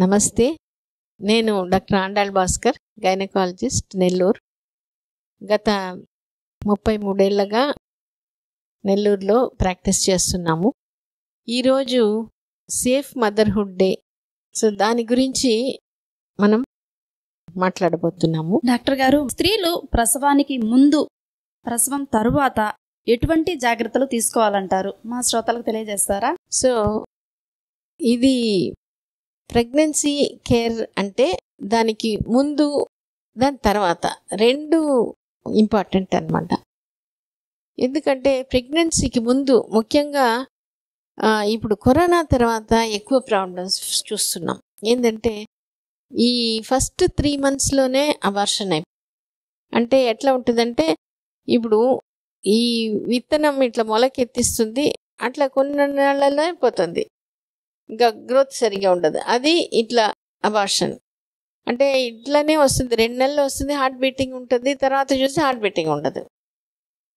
నమస్తే. నేను doctor Andal Bhaskar, gynaecologist, Nellore. గత 33 ఏళ్లుగా నెల్లూరులో ప్రాక్టీస్ చేస్తున్నాము. ఈరోజు సేఫ్ మదర్హుడ్ డే. సో దాని గురించి మనం మాట్లాడబోతున్నాము. డాక్టర్ గారు, స్త్రీలు ప్రసవానికి ముందు, ప్రసవం తరువాత ఎటువంటి జాగ్రత్తలు తీసుకోవాలంటారు? మా శ్రోతలకు తెలియజేస్తారా? సో ఇది ప్రెగ్నెన్సీ కేర్ అంటే దానికి ముందు, దాని తర్వాత రెండు ఇంపార్టెంట్ అన్నమాట. ఎందుకంటే ప్రెగ్నెన్సీకి ముందు ముఖ్యంగా ఇప్పుడు కరోనా తర్వాత ఎక్కువ ప్రాబ్లమ్స్ చూస్తున్నాం. ఏంటంటే ఈ ఫస్ట్ 3 monthsలోనే అబార్షన్ అంటే ఎట్లా ఉంటుందంటే, ఇప్పుడు ఈ విత్తనం ఇట్లా మొలకెత్తిస్తుంది, అట్లా కొన్ని నెలల్లో అయిపోతుంది, ఇంకా గ్రోత్ సరిగా ఉండదు. అది ఇట్లా అబార్షన్ అంటే ఇట్లానే వస్తుంది. 2 నెలలు వస్తుంది, హార్ట్ బీటింగ్ ఉంటుంది, తర్వాత చూస్తే హార్ట్ బీటింగ్ ఉండదు.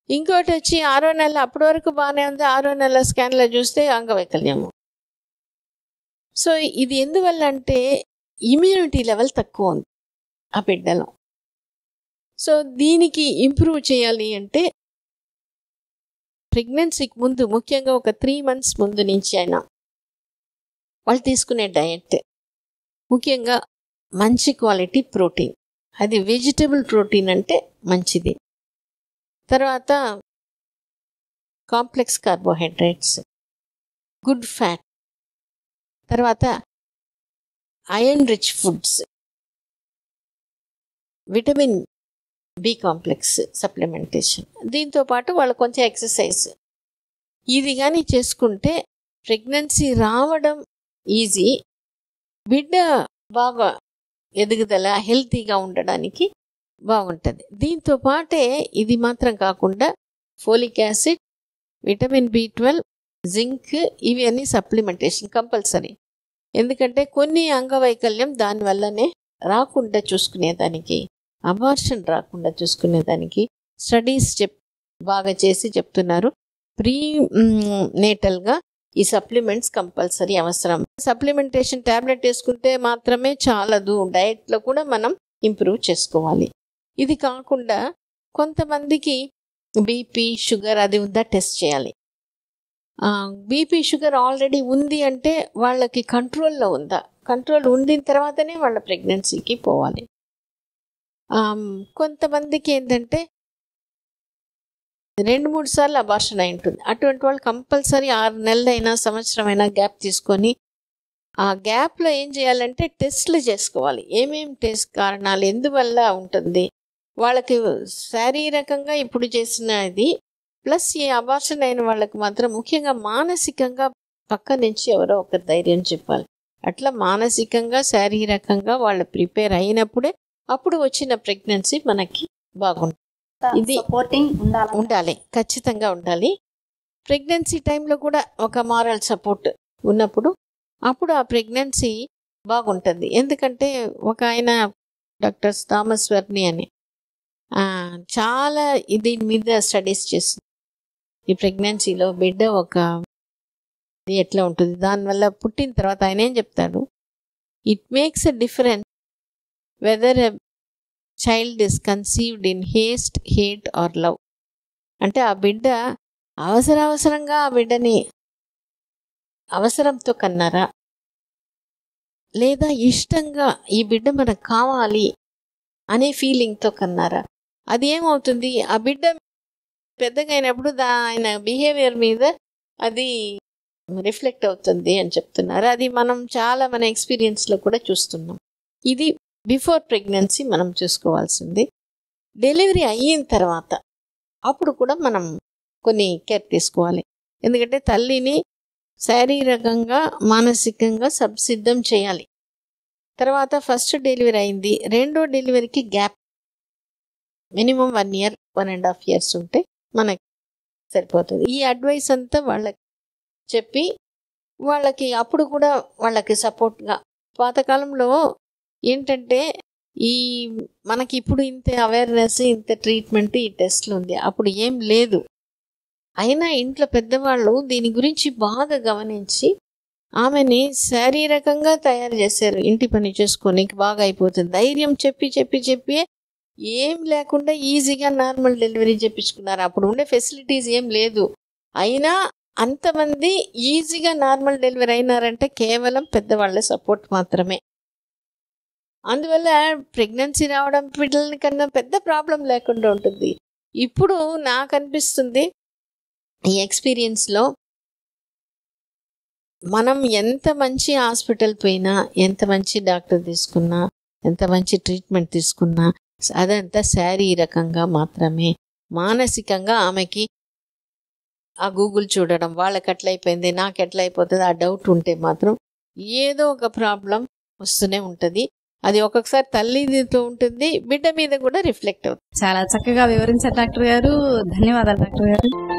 ఇంకోటి వచ్చి 6వ నెల, అప్పటి వరకు బాగానే ఉంది, 6వ నెల స్కాన్లో చూస్తే అంగవైకల్యము. సో ఇది ఎందువల్ల అంటే ఇమ్యూనిటీ లెవెల్ తక్కువ ఉంది ఆ బిడ్డలో. సో దీనికి ఇంప్రూవ్ చేయాలి అంటే ప్రెగ్నెన్సీకి ముందు, ముఖ్యంగా ఒక 3 months ముందు నుంచి అయినా వాళ్ళు తీసుకునే డయట్, ముఖ్యంగా మంచి క్వాలిటీ ప్రోటీన్, అది వెజిటబుల్ ప్రోటీన్ అంటే మంచిది. తర్వాత కాంప్లెక్స్ కార్బోహైడ్రేట్స్, గుడ్ ఫ్యాట్, తర్వాత iron rich foods, vitamin B complex supplementation, దీంతో పాటు వాళ్ళు కొంచెం ఎక్సర్సైజ్, ఇది కానీ చేసుకుంటే ప్రెగ్నెన్సీ రావడం ఈజీ, బిడ్డ బాగా ఎదుగుదల హెల్తీగా ఉండడానికి బాగుంటుంది. దీంతో పాటే ఇది మాత్రం కాకుండా folic acid, vitamin B12, zinc, ఇవి అన్నీ సప్లిమెంటేషన్ కంపల్సరీ. ఎందుకంటే కొన్ని అంగవైకల్యం దానివల్లనే రాకుండా చూసుకునేదానికి, అబార్షన్ రాకుండా చూసుకునేదానికి స్టడీస్ బాగా చేసి చెప్తున్నారు. ప్రీ నేటల్గా ఈ సప్లిమెంట్స్ కంపల్సరీ అవసరం. సప్లిమెంటేషన్ ట్యాబ్లెట్ వేసుకుంటే మాత్రమే చాలదు, డయట్లో కూడా మనం ఇంప్రూవ్ చేసుకోవాలి. ఇది కాకుండా కొంతమందికి బీపీ, షుగర్ అది ఉందా టెస్ట్ చేయాలి. బీపీ, షుగర్ ఆల్రెడీ ఉంది అంటే వాళ్ళకి కంట్రోల్లో ఉందా, కంట్రోల్ ఉండిన తర్వాతనే వాళ్ళ ప్రెగ్నెన్సీకి పోవాలి. కొంతమందికి ఏంటంటే 2-3 సార్లు అబార్షన్ అయి ఉంటుంది. అటువంటి వాళ్ళు కంపల్సరీ 6 నెలలైనా సంవత్సరమైనా గ్యాప్ తీసుకొని ఆ గ్యాప్లో ఏం చేయాలంటే టెస్ట్లు చేసుకోవాలి. ఏమేమి టెస్ట్, కారణాలు ఎందువల్ల ఉంటుంది వాళ్ళకి, శారీరకంగా ఇప్పుడు చేసిన ఇది ప్లస్ ఈ అబార్షన్ అయిన వాళ్ళకి మాత్రం ముఖ్యంగా మానసికంగా పక్క నుంచి ఎవరో ఒకరు ధైర్యం చెప్పాలి. అట్లా మానసికంగా, శారీరకంగా వాళ్ళు ప్రిపేర్ అయినప్పుడే అప్పుడు వచ్చిన ప్రెగ్నెన్సీ మనకి బాగుంటుంది. ఇది సపోర్టింగ్ ఉండాలి, ఖచ్చితంగా ఉండాలి. ప్రెగ్నెన్సీ టైంలో కూడా ఒక మారల్ సపోర్ట్ ఉన్నప్పుడు అప్పుడు ఆ ప్రెగ్నెన్సీ బాగుంటుంది. ఎందుకంటే ఒక ఆయన డాక్టర్ థామస్ వర్నీ అని చాలా దీని మీద స్టడీస్ చేస్తుంది. ఈ ప్రెగ్నెన్సీలో బిడ్డ ఒక ఇది ఎట్లా ఉంటుంది, దానివల్ల పుట్టిన తర్వాత ఆయన ఏం చెప్తాడు, it makes a difference whether a child is conceived in haste, hate or love. అంటే ఆ బిడ్డ అవసరంగా ఆ బిడ్డని అవసరంతో కన్నారా, లేదా ఇష్టంగా ఈ బిడ్డ మనకు కావాలి అనే ఫీలింగ్తో కన్నారా. అది ఏమవుతుంది, ఆ బిడ్డ పెద్దగా అయినప్పుడు ఆయన బిహేవియర్ మీద అది రిఫ్లెక్ట్ అవుతుంది అని చెప్తున్నారు. అది మనం చాలా మన ఎక్స్పీరియన్స్లో కూడా చూస్తున్నాం. ఇది బిఫోర్ ప్రెగ్నెన్సీ మనం చూసుకోవాల్సింది. డెలివరీ అయిన తర్వాత అప్పుడు కూడా మనం కొన్ని కేర్ తీసుకోవాలి. ఎందుకంటే తల్లిని శారీరకంగా, మానసికంగా సిద్ధం చేయాలి. తర్వాత ఫస్ట్ డెలివరీ అయింది, రెండో డెలివరీకి గ్యాప్ మినిమం 1 year, 1.5 years ఉంటే మనకి సరిపోతుంది. ఈ అడ్వైస్ అంతా వాళ్ళకి చెప్పి వాళ్ళకి అప్పుడు కూడా వాళ్ళకి సపోర్ట్గా, పాతకాలంలో ఏంటంటే ఈ మనకి ఇప్పుడు ఇంత అవేర్నెస్, ఇంత ట్రీట్మెంట్, ఈ టెస్ట్లు ఉంది, అప్పుడు ఏం లేదు. అయినా ఇంట్లో పెద్దవాళ్ళు దీని గురించి బాగా గమనించి ఆమెని శారీరకంగా తయారు చేశారు. ఇంటి పని చేసుకొని బాగా అయిపోతుంది. ధైర్యం చెప్పి చెప్పి చెప్పి ఏం లేకుండా ఈజీగా నార్మల్ డెలివరీ చేపించుకున్నారు. అప్పుడు ఉండే ఫెసిలిటీస్ ఏం లేదు. అయినా అంతమంది ఈజీగా నార్మల్ డెలివరీ అయినారంటే కేవలం పెద్దవాళ్ళ సపోర్ట్ మాత్రమే. అందువల్ల ప్రెగ్నెన్సీ రావడం పిల్లల కన్నా పెద్ద ప్రాబ్లం లేకుండా ఉంటుంది. ఇప్పుడు నాకు అనిపిస్తుంది ఈ ఎక్స్పీరియన్స్లో మనం ఎంత మంచి హాస్పిటల్ పోయినా, ఎంత మంచి డాక్టర్ తీసుకున్నా, ఎంత మంచి ట్రీట్మెంట్ తీసుకున్నా అదంతా శారీరకంగా మాత్రమే. మానసికంగా ఆమెకి ఆ గూగుల్ చూడడం, వాళ్ళకి ఎట్లయిపోయింది నాకు ఎట్లా అయిపోతుంది ఆ డౌట్ ఉంటే మాత్రం ఏదో ఒక ప్రాబ్లం వస్తూనే ఉంటుంది. అది ఒక్కొక్కసారి తల్లితో ఉంటుంది, బిడ్డ మీద కూడా రిఫ్లెక్ట్ అవుతుంది. చాలా చక్కగా వివరించారు డాక్టర్ గారు. ధన్యవాదాలు డాక్టర్ గారు.